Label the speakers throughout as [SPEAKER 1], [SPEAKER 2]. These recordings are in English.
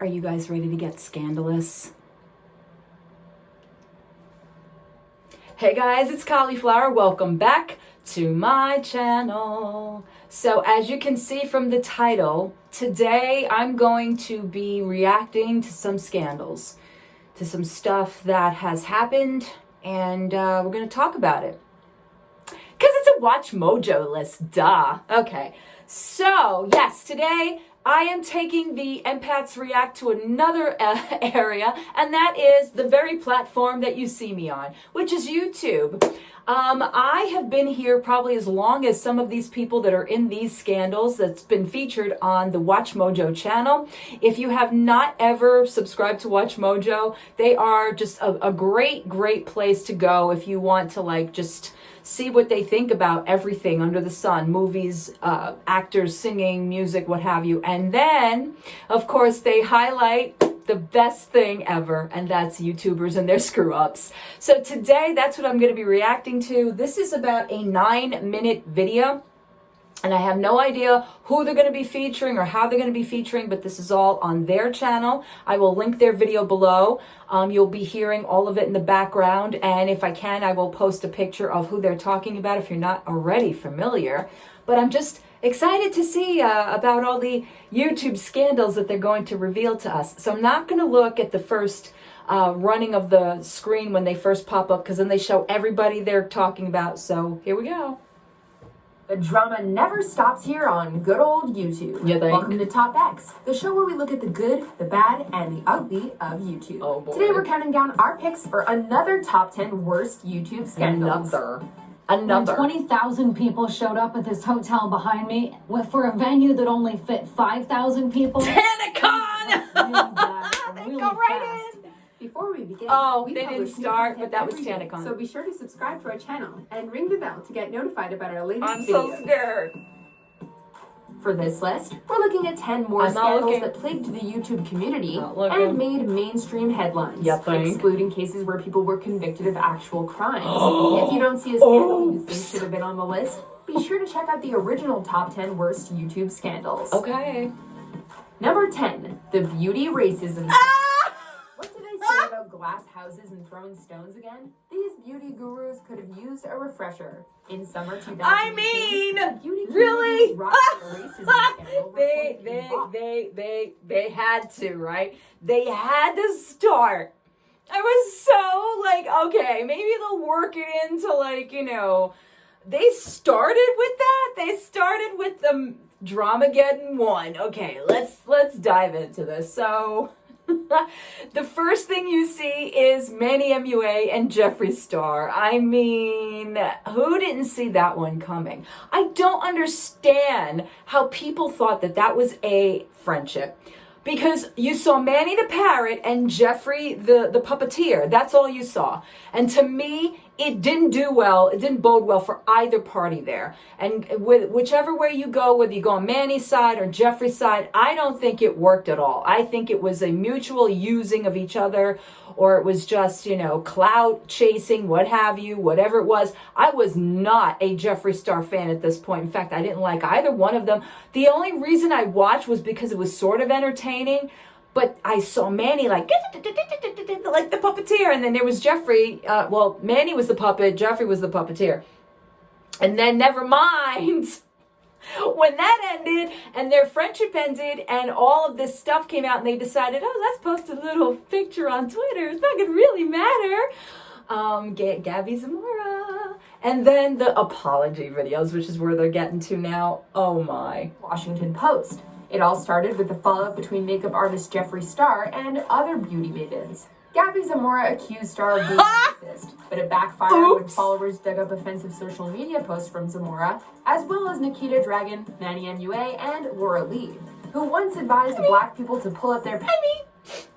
[SPEAKER 1] Are you guys ready to get scandalous? Hey guys, it's Cauliflower. Welcome back to my channel. So as you can see from the title, today I'm going to be reacting to some scandals, to some stuff that has happened, and we're going to talk about it. Because it's a Watch Mojo list, duh. Okay, so yes, today I am taking the Empaths React to another area, and that is the very platform that you see me on, which is YouTube. I have been here probably as long as some of these people that are in these scandals that's been featured on the Watch Mojo channel. If you have not ever subscribed to Watch Mojo, they are just a great place to go if you want to like just see what they think about everything under the sun, movies, actors, singing, music, what have you. And then, of course, they highlight the best thing ever, and that's YouTubers and their screw-ups. So today, that's what I'm going to be reacting to. This is about a 9-minute video, and I have no idea who they're going to be featuring or how they're going to be featuring, but this is all on their channel. I will link their video below. You'll be hearing all of it in the background, and if I can, I will post a picture of who they're talking about if you're not already familiar. But I'm just excited to see about all the YouTube scandals that they're going to reveal to us. So I'm not going to look at the first running of the screen when they first pop up, because then they show everybody they're talking about. So here we go.
[SPEAKER 2] The drama never stops here on good old YouTube.
[SPEAKER 1] You think?
[SPEAKER 2] Welcome to Top X, the show where we look at the good, the bad, and the ugly of YouTube.
[SPEAKER 1] Oh boy.
[SPEAKER 2] Today we're counting down our picks for another top 10 worst YouTube scandals.
[SPEAKER 1] Another.
[SPEAKER 3] 20,000 people showed up at this hotel behind me for a venue that only fit 5,000 people.
[SPEAKER 1] Tanacon!
[SPEAKER 3] Really
[SPEAKER 1] Go right
[SPEAKER 3] fast.
[SPEAKER 1] in.
[SPEAKER 2] Before we begin,
[SPEAKER 1] Oh,
[SPEAKER 2] we
[SPEAKER 1] they didn't
[SPEAKER 2] publish new
[SPEAKER 1] start,
[SPEAKER 2] content
[SPEAKER 1] but that was
[SPEAKER 2] every day,
[SPEAKER 1] Tanacon.
[SPEAKER 2] So be sure to subscribe to our channel and ring the bell to get notified about our latest
[SPEAKER 1] I'm
[SPEAKER 2] videos.
[SPEAKER 1] so scared.
[SPEAKER 2] For this list, we're looking at 10 more
[SPEAKER 1] I'm not
[SPEAKER 2] scandals
[SPEAKER 1] looking.
[SPEAKER 2] that plagued the YouTube community
[SPEAKER 1] Not looking.
[SPEAKER 2] and made mainstream headlines,
[SPEAKER 1] You think?
[SPEAKER 2] excluding cases where people were convicted of actual crimes. If you don't see a scandal you think should have been on the list, be sure to check out the original top 10 worst YouTube scandals.
[SPEAKER 1] Okay.
[SPEAKER 2] Number 10, the beauty racism. What do they say about glass houses and throwing stones again? These beauty gurus could have used a refresher. In summer 2018,
[SPEAKER 1] I mean,
[SPEAKER 2] the beauty
[SPEAKER 1] really?
[SPEAKER 2] community's rocked a racism scandal
[SPEAKER 1] They had to, right? They had to start. I was so like, okay, maybe they'll work it into like, you know, they started with that. They started with the Dramageddon 1. Okay, let's dive into this. So the first thing you see is Manny MUA and Jeffree Star. I mean, who didn't see that one coming? I don't understand how people thought that that was a friendship. Because you saw Manny the parrot and Jeffree the puppeteer. That's all you saw. And to me, it didn't do well. It didn't bode well for either party there. And with whichever way you go, whether you go on Manny's side or Jeffree's side, I don't think it worked at all. I think it was a mutual using of each other, or it was just, you know, clout chasing, what have you, whatever it was. I was not a Jeffree Star fan at this point. In fact, I didn't like either one of them. The only reason I watched was because it was sort of entertaining. But I saw Manny like the puppeteer, and then there was Jeffree. Well, Manny was the puppet, Jeffree was the puppeteer. And then never mind, when that ended and their friendship ended and all of this stuff came out and they decided, oh, let's post a little picture on Twitter. It's not going to really matter. Gabby Zamora. And then the apology videos, which is where they're getting to now. Oh my.
[SPEAKER 2] Washington Post. It all started with the fallout between makeup artist Jeffree Star and other beauty maidens. Gabby Zamora accused Star of being racist, but it backfired when followers dug up offensive social media posts from Zamora, as well as Nikita Dragon, Manny MUA, and Laura Lee, who once advised black people to pull up their pants.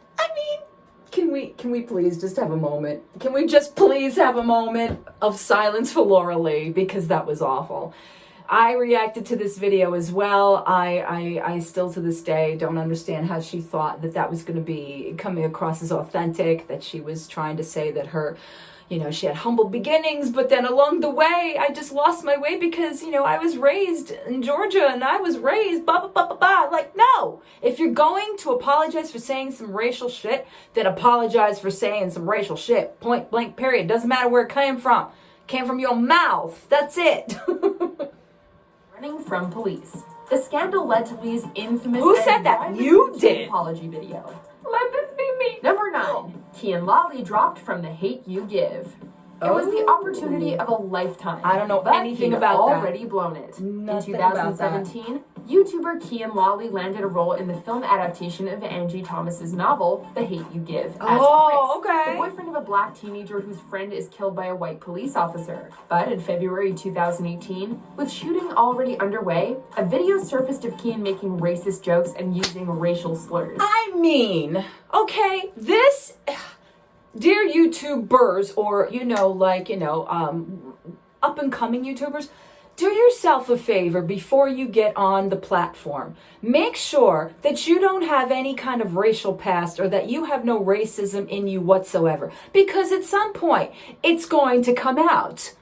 [SPEAKER 1] Can we please just have a moment? Can we just please have a moment of silence for Laura Lee? Because that was awful. I reacted to this video as well. I still to this day don't understand how she thought that that was going to be coming across as authentic, that she was trying to say that her, she had humble beginnings, but then along the way, I just lost my way because, I was raised in Georgia and I was raised blah, blah, blah, blah, blah. Like, no. If you're going to apologize for saying some racial shit, then apologize for saying some racial shit. Point blank, period. Doesn't matter where it came from. Came from your mouth. That's it.
[SPEAKER 2] Running from police. The scandal led to Lee's infamous
[SPEAKER 1] Who said that? You did.
[SPEAKER 2] Apology video.
[SPEAKER 1] Let this be me.
[SPEAKER 2] Number 9. Key and Lolly dropped from The Hate U Give. It was the opportunity of a lifetime.
[SPEAKER 1] I don't know anything about that.
[SPEAKER 2] Already blown it.
[SPEAKER 1] Nothing
[SPEAKER 2] in 2017, YouTuber Key and Lolly landed a role in the film adaptation of Angie Thomas's novel, The Hate U Give, as Chris, the boyfriend of a black teenager whose friend is killed by a white police officer. But in February 2018, with shooting already underway, a video surfaced of Key making racist jokes and using racial slurs.
[SPEAKER 1] I mean, okay, this... Dear YouTubers, or, up-and-coming YouTubers, do yourself a favor before you get on the platform. Make sure that you don't have any kind of racial past or that you have no racism in you whatsoever. Because at some point, it's going to come out.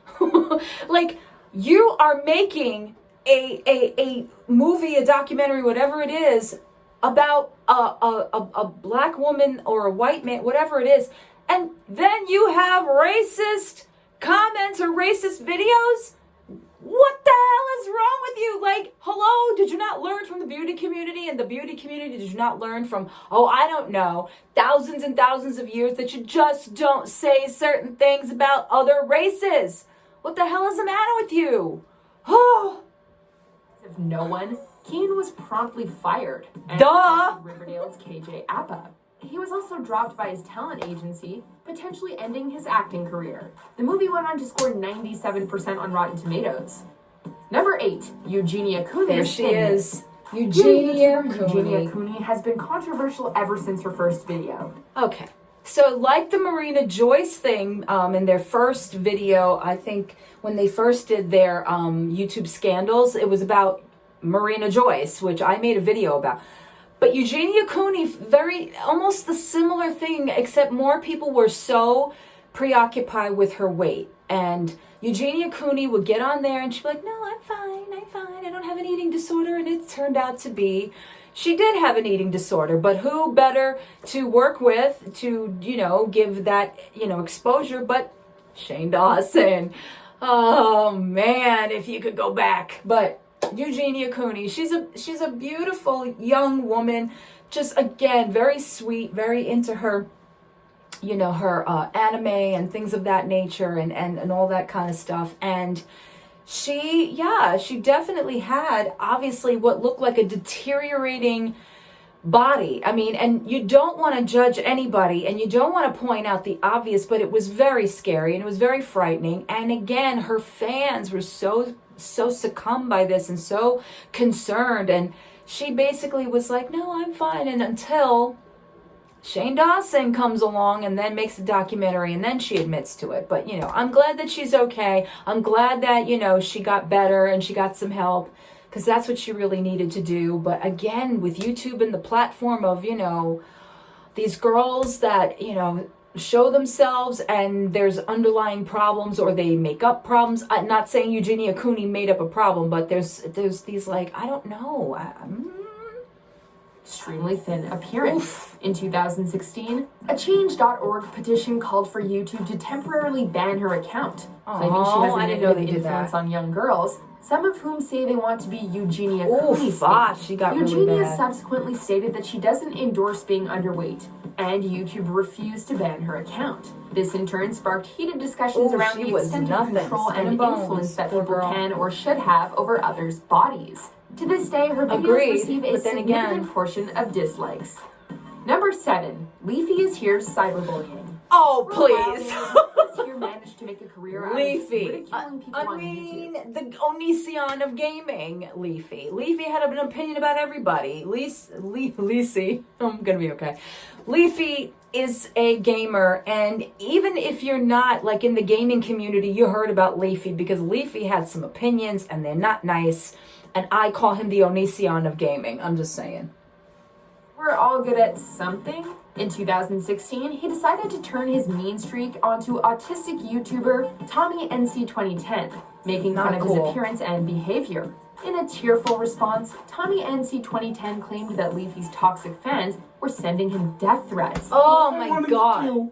[SPEAKER 1] Like, you are making a movie, a documentary, whatever it is, about a black woman or a white man, whatever it is, and then you have racist comments or racist videos? What the hell is wrong with you? Like, hello, did you not learn from the beauty community? And the beauty community, did you not learn from, I don't know, thousands and thousands of years that you just don't say certain things about other races? What the hell is the matter with you? Oh.
[SPEAKER 2] If no one, Keen was promptly fired.
[SPEAKER 1] Duh!
[SPEAKER 2] Riverdale's KJ Appa. He was also dropped by his talent agency, potentially ending his acting career. The movie went on to score 97% on Rotten Tomatoes. Number 8, Eugenia Cooney.
[SPEAKER 1] There she is. Eugenia
[SPEAKER 2] Cooney has been controversial ever since her first video.
[SPEAKER 1] Okay. So like the Marina Joyce thing in their first video, I think when they first did their YouTube scandals, it was about Marina Joyce, which I made a video about. But Eugenia Cooney, almost the similar thing, except more people were so preoccupied with her weight. And Eugenia Cooney would get on there and she'd be like, no, I'm fine, I don't have an eating disorder. And it turned out to be, she did have an eating disorder, but who better to work with to, give that, exposure but Shane Dawson. Oh man, if you could go back. But Eugenia Cooney, she's a beautiful young woman, just again very sweet, very into her her anime and things of that nature and all that kind of stuff. And she definitely had obviously what looked like a deteriorating body. I mean, and you don't want to judge anybody and you don't want to point out the obvious, but it was very scary and it was very frightening. And again, her fans were so succumbed by this and so concerned, and she basically was like, no, I'm fine. And until Shane Dawson comes along and then makes a documentary and then she admits to it. But I'm glad that she's okay. I'm glad that she got better and she got some help, because that's what she really needed to do. But again, with YouTube and the platform of these girls that show themselves and there's underlying problems or they make up problems. I'm not saying Eugenia Cooney made up a problem, but there's these I don't know.
[SPEAKER 2] Extremely thin appearance. Oof. In 2016, a Change.org petition called for YouTube to temporarily ban her account, claiming she has a negative influence on young girls, some of whom say they want to be Eugenia Cooney.
[SPEAKER 1] She got
[SPEAKER 2] Eugenia
[SPEAKER 1] really bad.
[SPEAKER 2] Subsequently stated that she doesn't endorse being underweight, and YouTube refused to ban her account. This in turn sparked heated discussions around the extent of control and influence that people can or should have over others' bodies. To this day, her videos receive a significant portion of dislikes. Number 7, Leafy is here cyberbullying.
[SPEAKER 1] Oh, please.
[SPEAKER 2] Here managed to make a career
[SPEAKER 1] Leafy.
[SPEAKER 2] Out of people on YouTube.
[SPEAKER 1] The Onision of gaming, Leafy. Leafy had an opinion about everybody. Leafy, I'm gonna be okay. Leafy is a gamer, and even if you're not in the gaming community, you heard about Leafy because Leafy had some opinions and they're not nice, and I call him the Onision of gaming. I'm just saying.
[SPEAKER 2] We're all good at something. In 2016, he decided to turn his mean streak onto autistic YouTuber Tommy NC 2010, making fun of his appearance and behavior. In a tearful response, Tommy NC 2010 claimed that Leafy's toxic fans were sending him death threats.
[SPEAKER 1] Oh my god.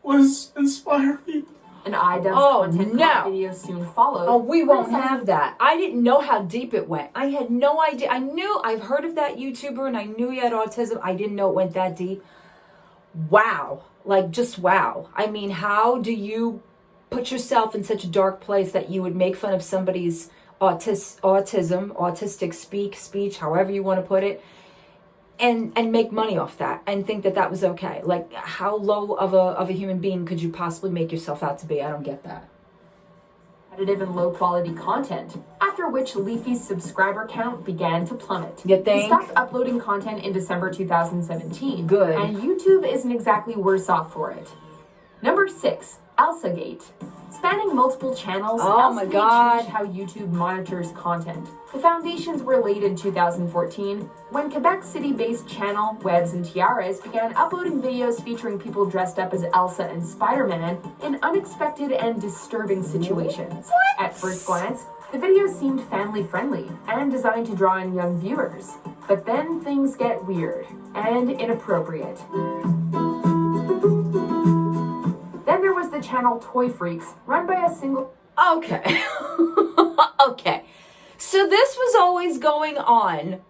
[SPEAKER 4] Was inspire people.
[SPEAKER 2] An iDubbbz content video soon followed.
[SPEAKER 1] Oh, we won't have that. I didn't know how deep it went. I had no idea. I've heard of that YouTuber and I knew he had autism. I didn't know it went that deep. Wow. Like, just wow. I mean, how do you put yourself in such a dark place that you would make fun of somebody's autistic speech, however you want to put it, and make money off that and think that was okay? Like, how low of a human being could you possibly make yourself out to be? I don't get that.
[SPEAKER 2] Repetitive and low quality content, after which Leafy's subscriber count began to plummet.
[SPEAKER 1] You think?
[SPEAKER 2] He stopped uploading content in December 2017.
[SPEAKER 1] Good.
[SPEAKER 2] And YouTube isn't exactly worse off for it. Number 6, ElsaGate. Spanning multiple channels,
[SPEAKER 1] my God,
[SPEAKER 2] changed how YouTube monitors content. The foundations were laid in 2014 when Quebec City-based channel Webs and Tiaras began uploading videos featuring people dressed up as Elsa and Spider-Man in unexpected and disturbing situations.
[SPEAKER 1] What?
[SPEAKER 2] At first glance, the videos seemed family-friendly and designed to draw in young viewers. But then things get weird and inappropriate. Then there was the channel Toy Freaks, run by a single...
[SPEAKER 1] Okay. Okay. So this was always going on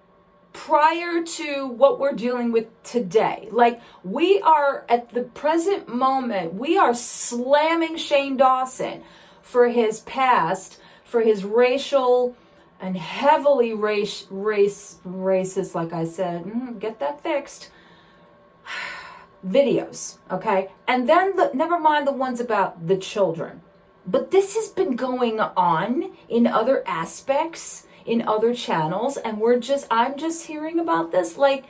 [SPEAKER 1] prior to what we're dealing with today. Like, we are, at the present moment, we are slamming Shane Dawson for his past, for his racial and heavily racist, like I said, get that fixed, videos, okay? And then never mind the ones about the children. But this has been going on in other aspects, in other channels, and I'm just hearing about this. Like,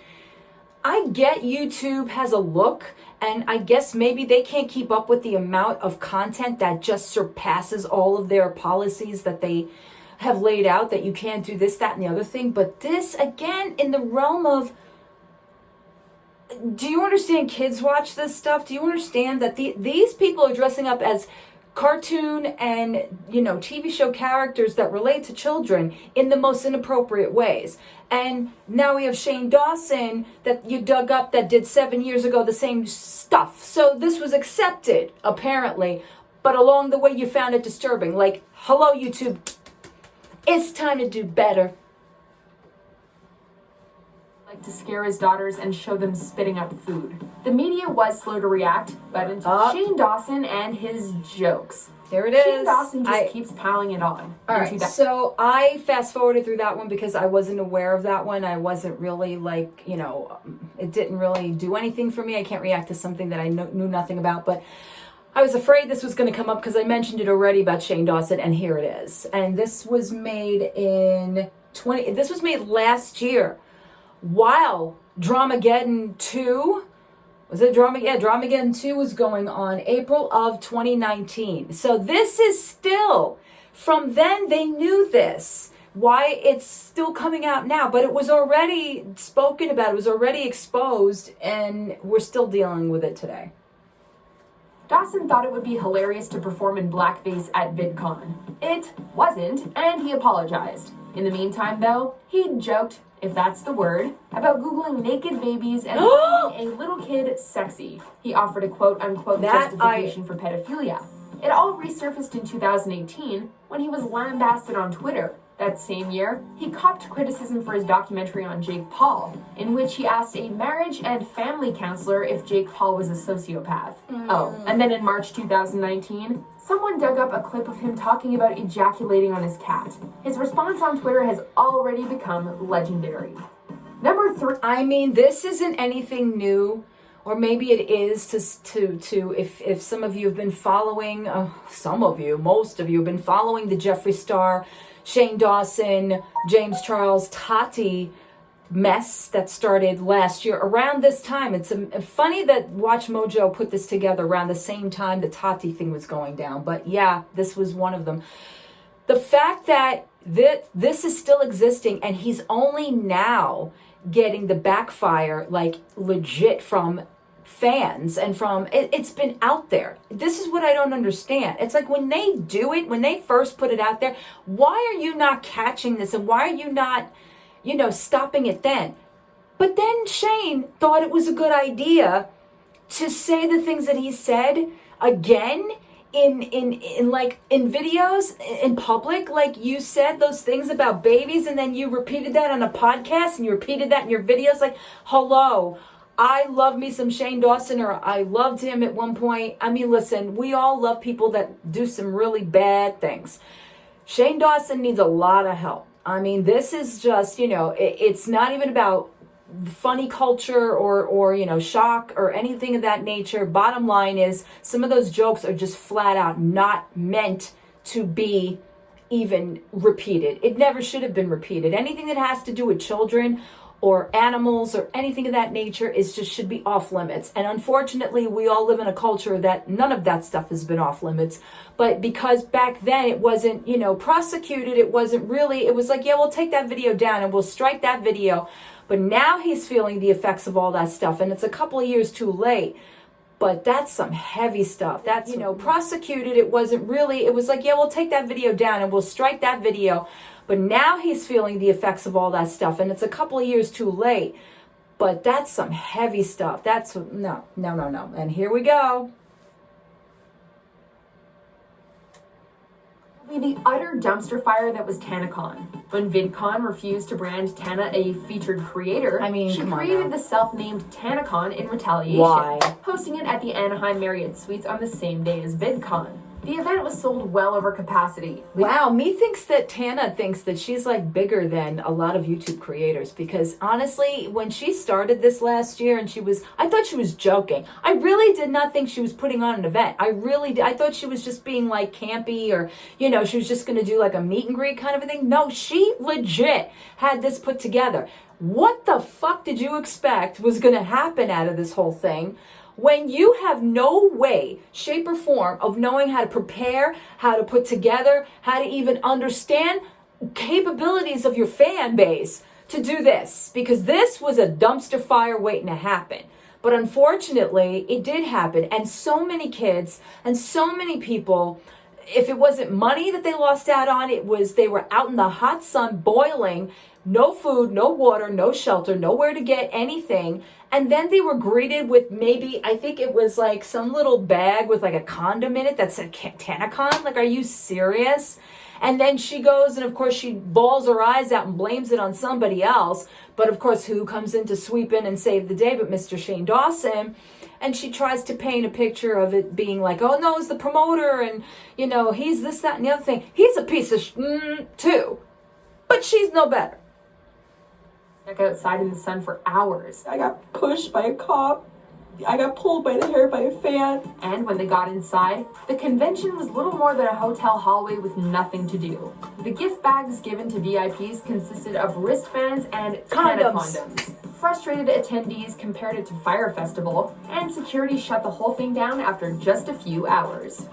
[SPEAKER 1] I get YouTube has a look, and I guess maybe they can't keep up with the amount of content that just surpasses all of their policies that they have laid out, that you can't do this, that, and the other thing. But this, again, in the realm of, do you understand kids watch this stuff? Do you understand that these people are dressing up as cartoon and, TV show characters that relate to children in the most inappropriate ways? And now we have Shane Dawson that you dug up that did 7 years ago the same stuff. So this was accepted, apparently, but along the way you found it disturbing. Like, hello, YouTube, it's time to do better.
[SPEAKER 2] To scare his daughters and show them spitting up food. The media was slow to react, but until Shane Dawson and his jokes.
[SPEAKER 1] There it is.
[SPEAKER 2] Shane Dawson just keeps piling it on.
[SPEAKER 1] All right, so I fast forwarded through that one because I wasn't aware of that one. I wasn't really it didn't really do anything for me. I can't react to something that I knew nothing about, but I was afraid this was going to come up because I mentioned it already about Shane Dawson, and here it is. And this was made last year. While Dramageddon 2, Dramageddon 2 was going on April of 2019. So this is still, from then they knew this. Why it's still coming out now, but it was already spoken about, it was already exposed, and we're still dealing with it today.
[SPEAKER 2] Dawson thought it would be hilarious to perform in blackface at VidCon. It wasn't, and he apologized. In the meantime, though, he joked, if that's the word, about Googling naked babies and finding a little kid sexy. He offered a quote-unquote justification for pedophilia. It all resurfaced in 2018 when he was lambasted on Twitter. That same year, he copped criticism for his documentary on Jake Paul, in which he asked a marriage and family counselor if Jake Paul was a sociopath. Oh, and then in March 2019, someone dug up a clip of him talking about ejaculating on his cat. His response on Twitter has already become legendary. Number 3.
[SPEAKER 1] I mean, this isn't anything new, or maybe it is to if some of you have been following, most of you have been following the Jeffree Star, Shane Dawson, James Charles, Tati mess that started last year around this time. It's funny that Watch Mojo put this together around the same time the Tati thing was going down. But yeah, this was one of them. The fact that this is still existing, and he's only now getting the backfire, like legit, from fans and from it's been out there. This is what I don't understand. It's like when they do it, when they first put it out there, why are you not catching this, and why are you not, stopping it then? But then Shane thought it was a good idea to say the things that he said again in videos in public. Like, you said those things about babies, and then you repeated that on a podcast, and you repeated that in your videos. Like, hello, I love me some Shane Dawson, or I loved him at one point. I mean, listen, we all love people that do some really bad things. Shane Dawson needs a lot of help. I mean, this is just, it's not even about funny culture or shock or anything of that nature. Bottom line is, some of those jokes are just flat out not meant to be even repeated. It never should have been repeated. Anything that has to do with children or animals or anything of that nature should be off limits. And unfortunately, we all live in a culture that none of that stuff has been off limits. But because back then it wasn't, prosecuted, it was like, yeah, we'll take that video down and we'll strike that video. But now he's feeling the effects of all that stuff, and it's a couple of years too late. But that's some heavy stuff. That's, prosecuted, it was like, yeah, we'll take that video down and we'll strike that video. But now he's feeling the effects of all that stuff, and it's a couple of years too late. But that's some heavy stuff. That's, no. And here we go.
[SPEAKER 2] The utter dumpster fire that was Tanacon. When VidCon refused to brand Tana a featured creator, she created the self-named Tanacon in retaliation.
[SPEAKER 1] Why?
[SPEAKER 2] Hosting it at the Anaheim Marriott Suites on the same day as VidCon. The event was sold well over capacity.
[SPEAKER 1] Wow, Tana thinks that she's like bigger than a lot of YouTube creators, because honestly, when she started this last year and I thought she was joking. I really did not think she was putting on an event. I really did. I thought she was just being like campy, or, she was just going to do like a meet and greet kind of a thing. No, she legit had this put together. What the fuck did you expect was going to happen out of this whole thing, when you have no way, shape, or form of knowing how to prepare, how to put together, how to even understand capabilities of your fan base to do this? Because this was a dumpster fire waiting to happen. But unfortunately, it did happen. And so many kids and so many people, if it wasn't money that they lost out on, they were out in the hot sun boiling, no food, no water, no shelter, nowhere to get anything. And then they were greeted with I think it was like some little bag with like a condom in it that said Tanacon. Like, are you serious? And then she goes, and of course she bawls her eyes out and blames it on somebody else. But of course, who comes in to sweep in and save the day but Mr. Shane Dawson? And she tries to paint a picture of it being like, oh no, it's the promoter, and he's this, that, and the other thing. He's a piece of too. But she's no better.
[SPEAKER 2] Outside in the sun for hours.
[SPEAKER 5] I got pushed by a cop. I got pulled by the hair by a fan.
[SPEAKER 2] And when they got inside, the convention was little more than a hotel hallway with nothing to do. The gift bags given to VIPs consisted of wristbands and condoms. Frustrated attendees compared it to Fire Festival, and security shut the whole thing down after just a few hours.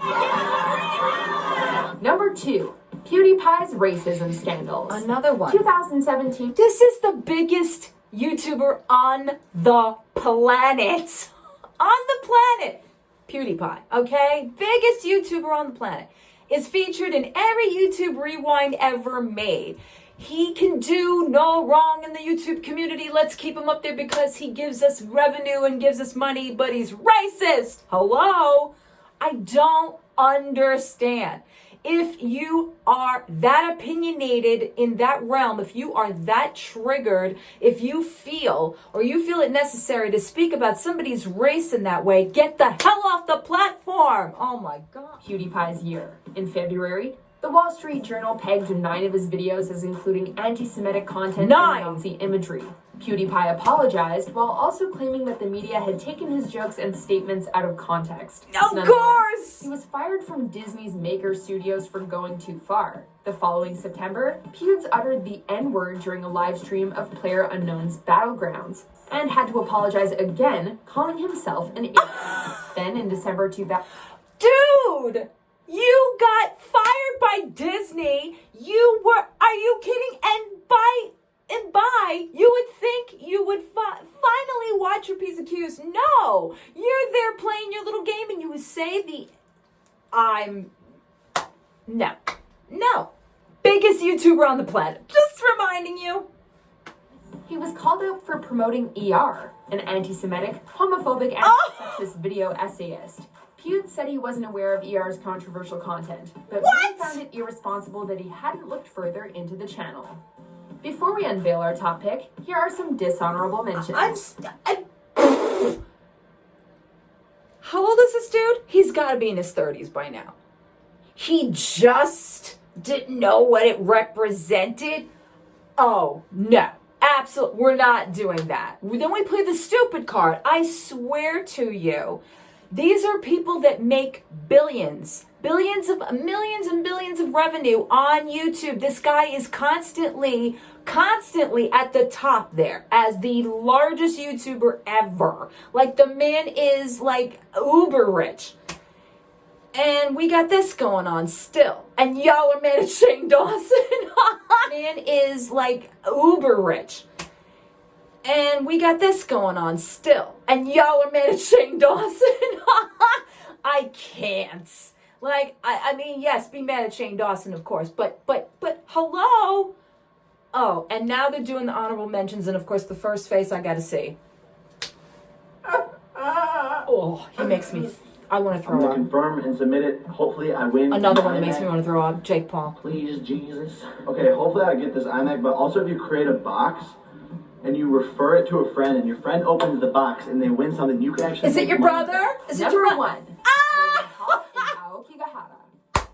[SPEAKER 2] Number 2. Pewdiepie's racism scandals.
[SPEAKER 1] Another one.
[SPEAKER 2] 2017.
[SPEAKER 1] This is the biggest YouTuber on the planet. On the planet. Pewdiepie, okay? Biggest YouTuber on the planet. Is featured in every YouTube Rewind ever made. He can do no wrong in the YouTube community. Let's keep him up there because he gives us revenue and gives us money, but he's racist. Hello? I don't understand. If you are that opinionated in that realm, if you are that triggered, if you feel it necessary to speak about somebody's race in that way, get the hell off the platform. Oh my God.
[SPEAKER 2] Pewdiepie's year. In February, the Wall Street Journal pegged 9 of his videos as including anti-Semitic content and Nazi imagery. Pewdiepie apologized while also claiming that the media had taken his jokes and statements out of context.
[SPEAKER 1] Of course!
[SPEAKER 2] He was fired from Disney's Maker Studios for going too far. The following September, Pewds uttered the N-word during a live stream of PlayerUnknown's Battlegrounds and had to apologize again, calling himself an idiot. Then in December 2000...
[SPEAKER 1] Dude! You got fired by Disney. Are you kidding? And by, you would think you would finally watch your P's and Q's. No, you're there playing your little game and you would say no. Biggest YouTuber on the planet. Just reminding you.
[SPEAKER 2] He was called out for promoting ER, an anti-Semitic, homophobic, and sexist video essayist. Pewd said he wasn't aware of ER's controversial content, but he found it irresponsible that he hadn't looked further into the channel. Before we unveil our top pick, here are some dishonorable mentions.
[SPEAKER 1] How old is this dude? He's got to be in his 30s by now. He just didn't know what it represented? Oh, no. Absolutely. We're not doing that. Then we play the stupid card. I swear to you, these are people that make millions and billions of revenue on YouTube. This guy is constantly at the top there as the largest YouTuber ever. Like, the man is like uber rich. And we got this going on still. And y'all are mad at Shane Dawson. Man is like uber rich. And we got this going on still. And y'all are mad at Shane Dawson. I can't. Like, I mean, yes, be mad at Shane Dawson, of course. But hello? Oh, and now they're doing the honorable mentions. And, of course, the first face I got to see. Oh, he makes me... I want to throw
[SPEAKER 6] I'm
[SPEAKER 1] up.
[SPEAKER 6] going to confirm and submit it. Hopefully I win.
[SPEAKER 1] Another one that makes me want to throw up. Jake Paul.
[SPEAKER 6] Please, Jesus. Okay, hopefully I get this iMac, but also if you create a box and you refer it to a friend and your friend opens the box and they win something, you can actually...
[SPEAKER 1] Is it your brother? Is it your
[SPEAKER 2] Number
[SPEAKER 1] brother?
[SPEAKER 2] 1.
[SPEAKER 1] Ah!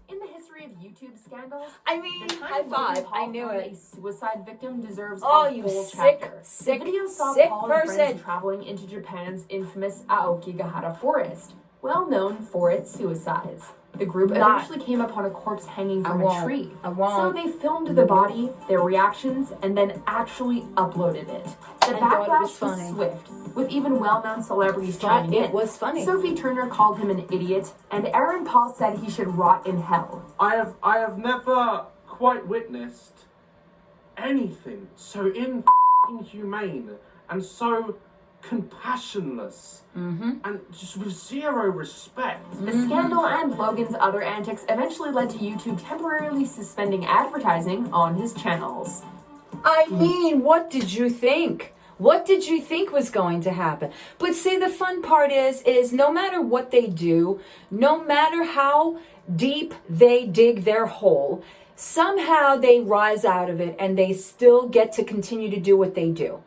[SPEAKER 2] In the history of YouTube scandals,
[SPEAKER 1] I mean,
[SPEAKER 2] the time
[SPEAKER 1] high five.
[SPEAKER 2] Logan Paul
[SPEAKER 1] I knew
[SPEAKER 2] found
[SPEAKER 1] it.
[SPEAKER 2] A suicide victim deserves
[SPEAKER 1] Oh,
[SPEAKER 2] a
[SPEAKER 1] you
[SPEAKER 2] whole
[SPEAKER 1] sick,
[SPEAKER 2] chapter.
[SPEAKER 1] sick,
[SPEAKER 2] The video saw
[SPEAKER 1] sick
[SPEAKER 2] Paul and
[SPEAKER 1] person.
[SPEAKER 2] friends traveling into Japan's infamous Aokigahara forest, well known for its suicides. The group eventually came upon a corpse hanging from a tree. So they filmed the body, their reactions, and then actually uploaded it. The backlash was swift, with even well-known celebrities chiming in.
[SPEAKER 1] It was funny.
[SPEAKER 2] Sophie Turner called him an idiot, and Aaron Paul said he should rot in hell.
[SPEAKER 4] I have never quite witnessed anything so inhumane and so compassionless and just with zero respect.
[SPEAKER 2] The scandal and Logan's other antics eventually led to YouTube temporarily suspending advertising on his channels.
[SPEAKER 1] I mean, what did you think? What did you think was going to happen? But see, the fun part is no matter what they do, no matter how deep they dig their hole, somehow they rise out of it and they still get to continue to do what they do.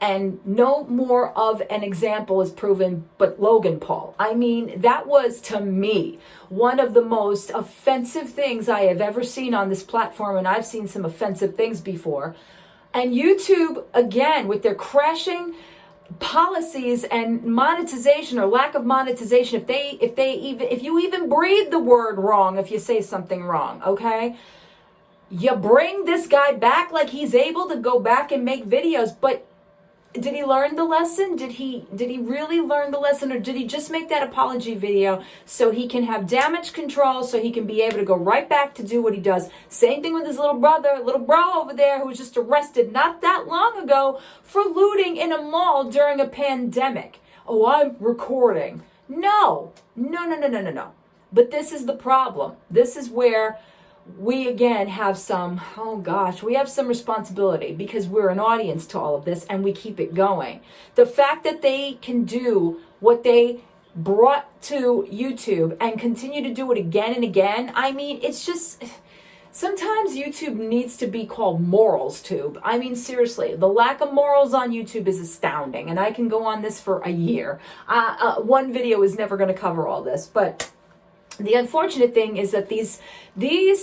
[SPEAKER 1] And no more of an example is proven but Logan Paul. I mean, that was, to me, one of the most offensive things I have ever seen on this platform, and I've seen some offensive things before. And YouTube, again, with their crashing policies and monetization or lack of monetization, if you even breathe the word wrong, if you say something wrong, okay? You bring this guy back like he's able to go back and make videos, but did he learn the lesson? Did he really learn the lesson, or did he just make that apology video so he can have damage control, so he can be able to go right back to do what he does? Same thing with his little bro over there who was just arrested not that long ago for looting in a mall during a pandemic. Oh, I'm recording. No. But this is the problem. This is where we again have some responsibility, because we're an audience to all of this and we keep it going. The fact that they can do what they brought to YouTube and continue to do it again and again, I mean, it's just, sometimes YouTube needs to be called Morals Tube. I mean, seriously, the lack of morals on YouTube is astounding, and I can go on this for a year. One video is never going to cover all this, but the unfortunate thing is that these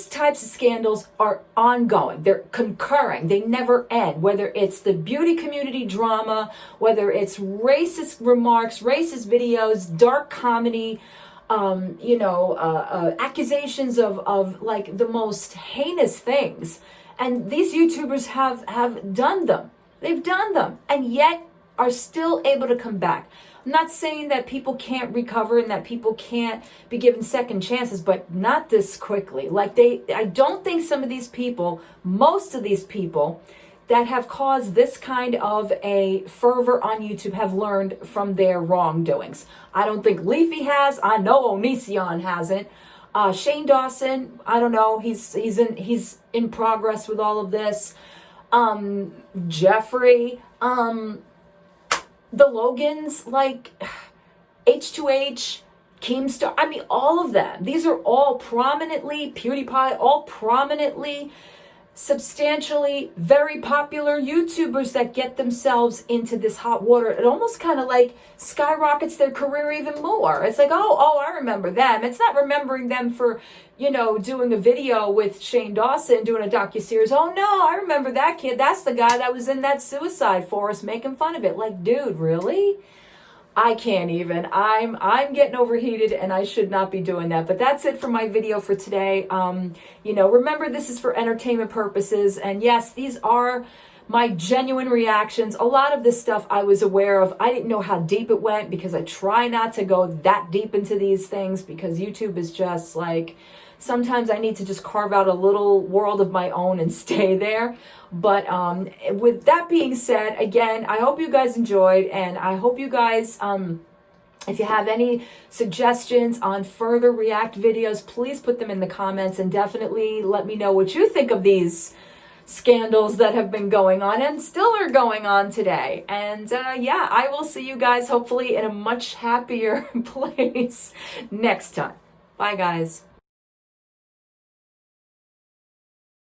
[SPEAKER 1] types of scandals are ongoing. They're concurring. They never end. Whether it's the beauty community drama, whether it's racist remarks, racist videos, dark comedy, accusations of like the most heinous things. And these YouTubers have done them. They've done them. And yet are still able to come back. I'm not saying that people can't recover and that people can't be given second chances, but not this quickly. Like I don't think some of these people, most of these people that have caused this kind of a fervor on YouTube have learned from their wrongdoings. I don't think Leafy has. I know Onision hasn't. Shane Dawson, I don't know. He's in progress with all of this. Jeffree, the Logans, like H2H, Keemstar, I mean, all of them. These are all prominently, Pewdiepie, all prominently, substantially, very popular YouTubers that get themselves into this hot water. It almost kind of like skyrockets their career even more. It's like, oh, I remember them. It's not remembering them for, doing a video with Shane Dawson, doing a docuseries. Oh no, I remember that kid. That's the guy that was in that suicide forest making fun of it. Like, dude, really? I can't even. I'm getting overheated and I should not be doing that. But that's it for my video for today. Remember, this is for entertainment purposes. And yes, these are my genuine reactions. A lot of this stuff I was aware of. I didn't know how deep it went because I try not to go that deep into these things because YouTube is just like, sometimes I need to just carve out a little world of my own and stay there. But with that being said, again, I hope you guys enjoyed, and I hope you guys, if you have any suggestions on further React videos, please put them in the comments, and definitely let me know what you think of these scandals that have been going on and still are going on today. And I will see you guys hopefully in a much happier place next time. Bye, guys.